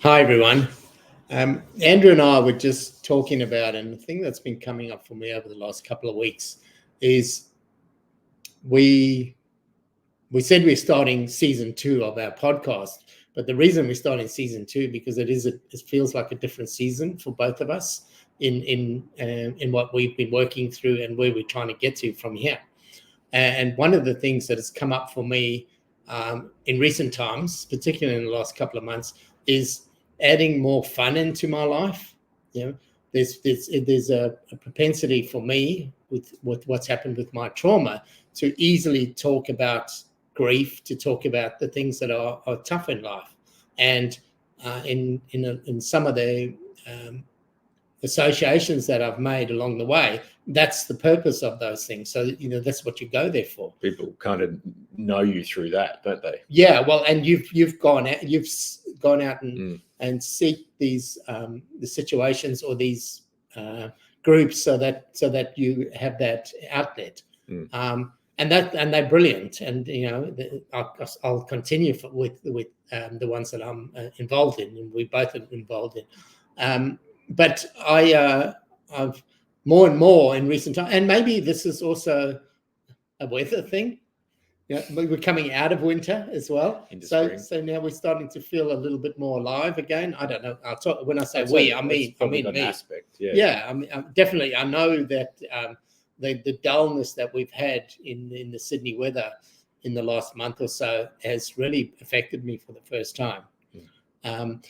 Hi, everyone. Andrew and I were just talking about, and the thing that's been coming up for me over the last couple of weeks is we said we're starting season 2 of our podcast, but the reason we're starting season 2 because it feels like a different season for both of us in what we've been working through and where we're trying to get to from here. And one of the things that has come up for me in recent times, particularly in the last couple of months, is adding more fun into my life. There's a propensity for me with what's happened with my trauma to easily talk about grief, to talk about the things that are tough in life, and in some of the associations that I've made along the way, that's the purpose of those things. So that's what you go there for. People kind of know you through that, don't they? Yeah, well, and you've gone out and seek these the situations or these groups so that you have that outlet. And they're brilliant, and I'll continue with the ones that I'm involved in, and we both are involved in. But I've more and more in recent time, and maybe this is also a weather thing. Yeah, we're coming out of winter as well, so now we're starting to feel a little bit more alive again. I don't know. I'll talk when I say I mean me. Aspect, I mean definitely. I know that the dullness that we've had in the Sydney weather in the last month or so has really affected me for the first time.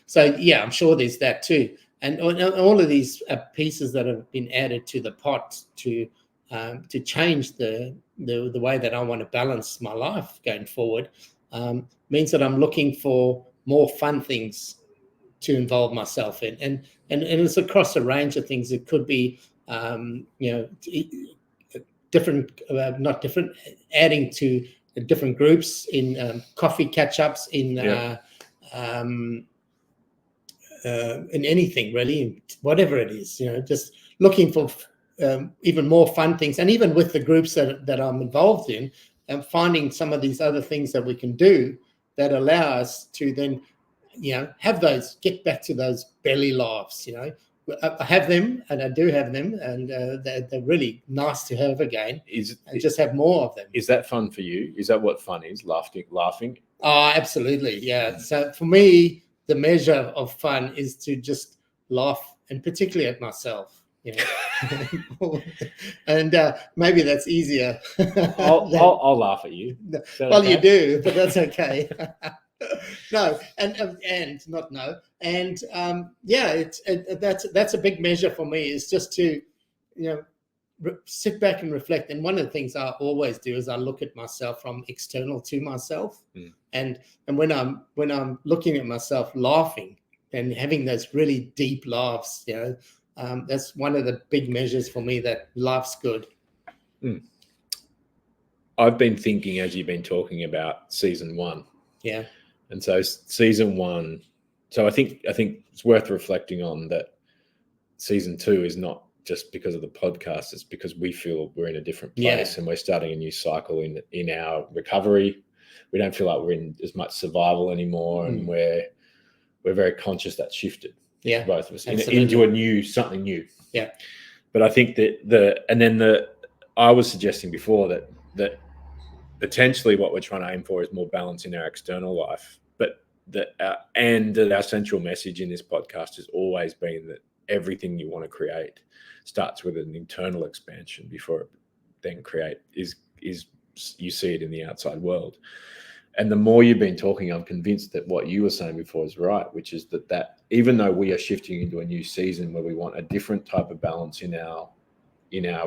So yeah, I'm sure there's that too. And all of these pieces that have been added to the pot to change the way that I want to balance my life going forward means that I'm looking for more fun things to involve myself in, and it's across a range of things. It could be different, not different, adding to different groups in coffee catch-ups in anything really, whatever it is, just looking for even more fun things. And even with the groups that I'm involved in, and finding some of these other things that we can do that allow us to then, get back to those belly laughs. I have them, and I do have them, and they're really nice to have again. Just have more of them. Is that fun for you? Is that what fun is? Laughing? Oh, absolutely, yeah. So for me, the measure of fun is to just laugh, and particularly at myself. And maybe that's easier. I'll laugh at you. Well, okay? You do, but that's okay. No, and not no, and that's a big measure for me, is just to sit back and reflect. And one of the things I always do is I look at myself from external to myself, and when I'm looking at myself laughing and having those really deep laughs, that's one of the big measures for me that life's good. I've been thinking as you've been talking about season 1. Yeah. And so season 1, so I think it's worth reflecting on that season 2 is not just because of the podcast, it's because we feel we're in a different place, and we're starting a new cycle in our recovery. We don't feel like we're in as much survival anymore, and we're very conscious that's shifted. Yeah, both of us into something new. Yeah. But I think that I was suggesting before that potentially what we're trying to aim for is more balance in our external life, but that our central message in this podcast has always been that everything you want to create starts with an internal expansion before it then is you see it in the outside world. And the more you've been talking, I'm convinced that what you were saying before is right, which is that even though we are shifting into a new season where we want a different type of balance in our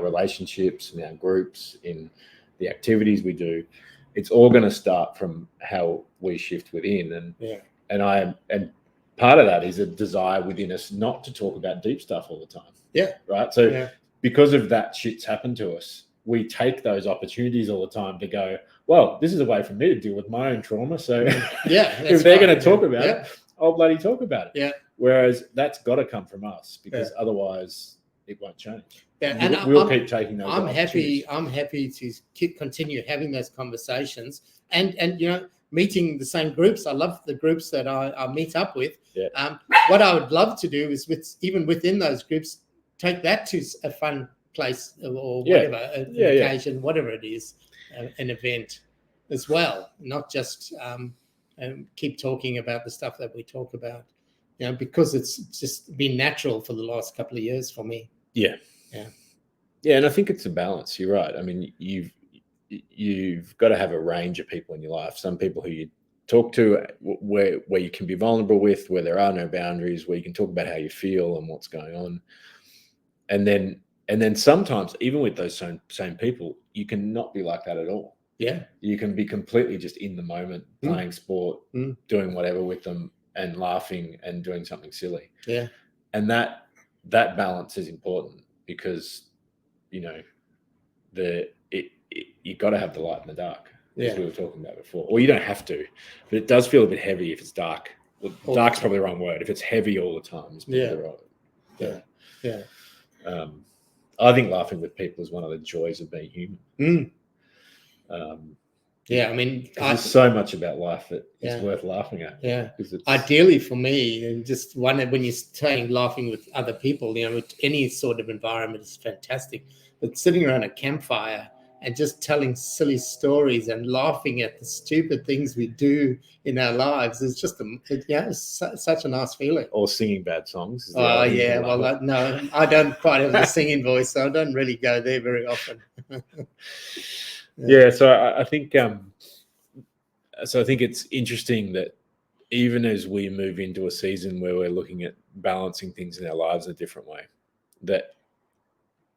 relationships, in our groups, in the activities we do, it's all going to start from how we shift within. And part of that is a desire within us not to talk about deep stuff all the time. Yeah. Right. So because of that shit's happened to us, we take those opportunities all the time to go, well, this is a way for me to deal with my own trauma. So if they're going to talk about it, I'll bloody talk about it. Yeah. Whereas that's got to come from us, because otherwise it won't change. Yeah. And we'll keep taking those. I'm happy to continue having those conversations, and meeting the same groups. I love the groups that I meet up with. Yeah. What I would love to do is even within those groups, take that to a fun place or whatever, an occasion, whatever it is, an event as well, not just keep talking about the stuff that we talk about, because it's just been natural for the last couple of years for me. Yeah, and I think it's a balance. You're right. I mean, you've got to have a range of people in your life. Some people who you talk to where you can be vulnerable with, where there are no boundaries, where you can talk about how you feel and what's going on. And then sometimes, even with those same people, you can not be like that at all. Yeah. You can be completely just in the moment, playing sport, doing whatever with them and laughing and doing something silly. Yeah. And that balance is important because, you got to have the light in the dark, as we were talking about before. Or you don't have to, but it does feel a bit heavy if it's dark. Well, dark's probably the wrong word. If it's heavy all the time, it's probably the right. Yeah. I think laughing with people is one of the joys of being human. I mean, there's so much about life that is worth laughing at. Yeah. Ideally for me, and just when you're saying laughing with other people, any sort of environment is fantastic. But sitting around a campfire and just telling silly stories and laughing at the stupid things we do in our lives is just it's such a nice feeling. Or singing bad songs. Oh yeah, well no, I don't quite have the singing voice, so I don't really go there very often. So I think it's interesting that even as we move into a season where we're looking at balancing things in our lives a different way, that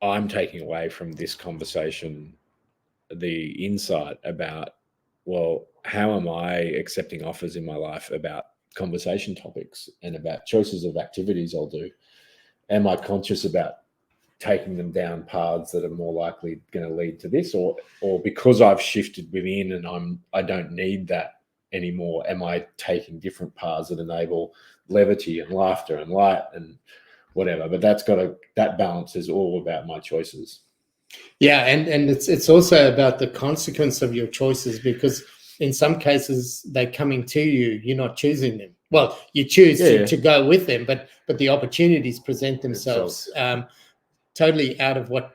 I'm taking away from this conversation the insight about, well, how am I accepting offers in my life about conversation topics and about choices of activities I'll do? Am I conscious about taking them down paths that are more likely going to lead to this, or because I've shifted within and I don't need that anymore, am I taking different paths that enable levity and laughter and light and whatever? But that balance is all about my choices. Yeah, and it's also about the consequence of your choices, because in some cases they're coming to you, you're not choosing them. Well, you choose to go with them, but the opportunities present themselves totally out of what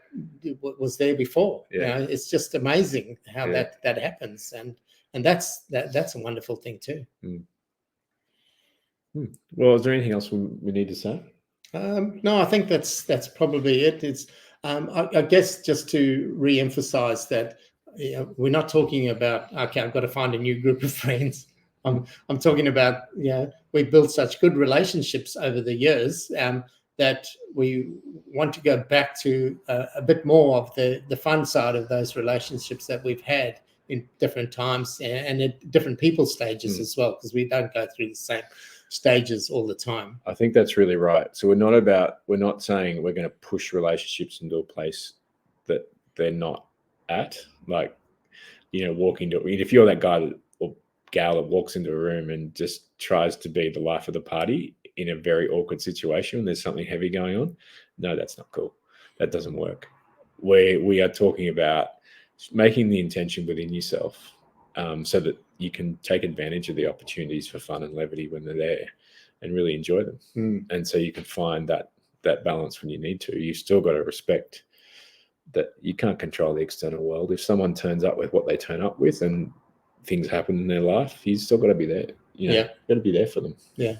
was there before. It's just amazing how that happens, and that's a wonderful thing too. Well, is there anything else we need to say? No, I think that's probably it. It's I guess just to re-emphasize that we're not talking about, okay, I've got to find a new group of friends. I'm talking about we built such good relationships over the years that we want to go back to a bit more of the fun side of those relationships that we've had in different times and at different people stages as well, because we don't go through the same stages all the time. I think that's really right. So we're not saying we're going to push relationships into a place that they're not at. Like, if you're that guy or gal that walks into a room and just tries to be the life of the party in a very awkward situation when there's something heavy going on, no, that's not cool. That doesn't work. We are talking about making the intention within yourself so that you can take advantage of the opportunities for fun and levity when they're there and really enjoy them. And so you can find that balance when you need to. You've still got to respect that you can't control the external world. If someone turns up with what they turn up with and things happen in their life, you've still got to be there. You've got to be there for them. Yeah.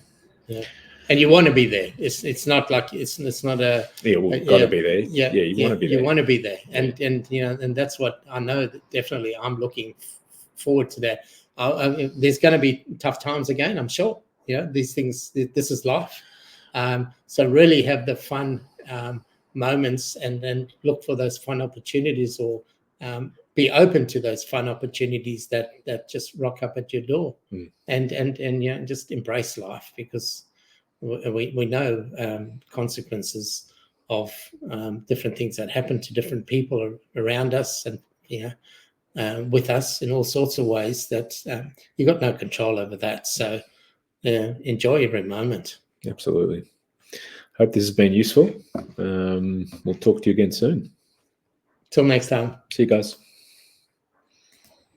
And you want to be there. It's not like it's not a got to be there. You want to be there. You want to be there, and and that's what I know. That definitely, I'm looking forward to that. There's going to be tough times again, I'm sure. These things. This is life. So really have the fun moments, and then look for those fun opportunities, or be open to those fun opportunities that just rock up at your door, and just embrace life, because we know consequences of different things that happen to different people around us, and with us in all sorts of ways that you've got no control over that. So enjoy every moment. Absolutely. Hope this has been useful. We'll talk to you again soon. Till next time. See you guys.